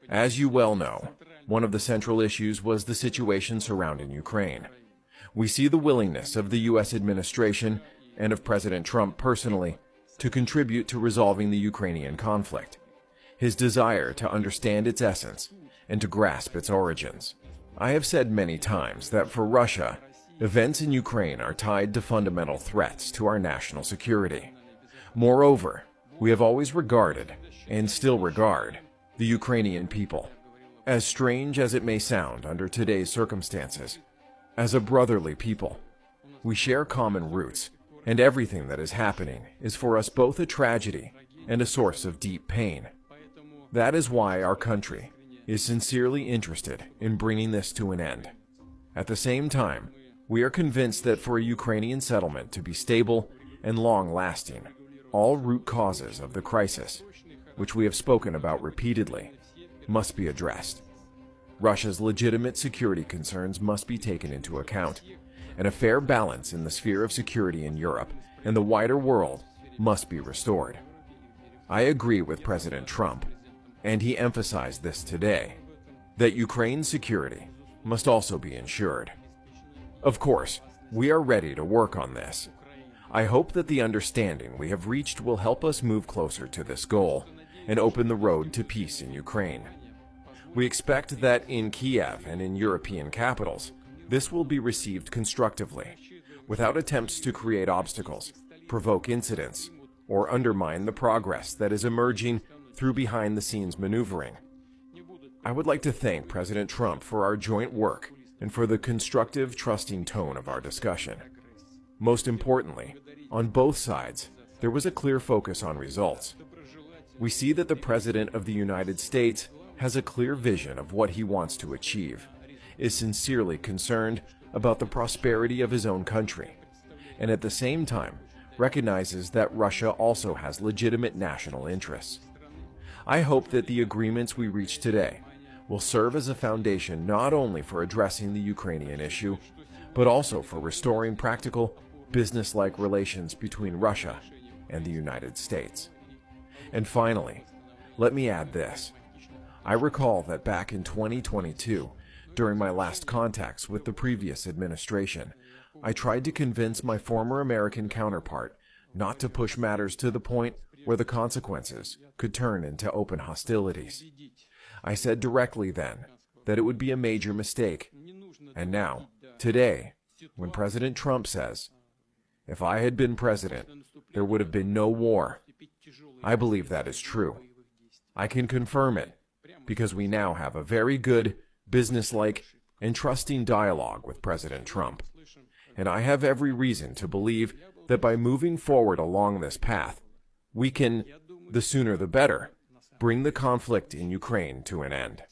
As you well know, one of the central issues was the situation surrounding Ukraine. We see the willingness of the U.S. administration and of President Trump personally to contribute to resolving the Ukrainian conflict, his desire to understand its essence and to grasp its origins. I have said many times that for Russia, events in Ukraine are tied to fundamental threats to our national security. Moreover, we have always regarded, and still regard, the Ukrainian people, as strange as it may sound under today's circumstances, as a brotherly people. We share common roots, and everything that is happening is for us both a tragedy and a source of deep pain. That is why our country is sincerely interested in bringing this to an end. At the same time, we are convinced that for a Ukrainian settlement to be stable and long-lasting, all root causes of the crisis, which we have spoken about repeatedly, must be addressed. Russia's legitimate security concerns must be taken into account, and a fair balance in the sphere of security in Europe and the wider world must be restored. I agree with President Trump, and he emphasized this today, that Ukraine's security must also be ensured. Of course, we are ready to work on this. I hope that the understanding we have reached will help us move closer to this goal and open the road to peace in Ukraine. We expect that in Kiev and in European capitals, this will be received constructively, without attempts to create obstacles, provoke incidents, or undermine the progress that is emerging through behind-the-scenes maneuvering. I would like to thank President Trump for our joint work and for the constructive, trusting tone of our discussion. Most importantly, on both sides, there was a clear focus on results. We see that the President of the United States has a clear vision of what he wants to achieve, is sincerely concerned about the prosperity of his own country, and at the same time recognizes that Russia also has legitimate national interests. I hope that the agreements we reach today will serve as a foundation not only for addressing the Ukrainian issue, but also for restoring practical, business-like relations between Russia and the United States. And finally, let me add this. I recall that back in 2022, during my last contacts with the previous administration, I tried to convince my former American counterpart not to push matters to the point where the consequences could turn into open hostilities. I said directly then that it would be a major mistake. And now, today, when President Trump says, "If I had been president, there would have been no war," I believe that is true. I can confirm it because we now have a very good, businesslike, and trusting dialogue with President Trump. And I have every reason to believe that by moving forward along this path, we can, the sooner the better, bring the conflict in Ukraine to an end.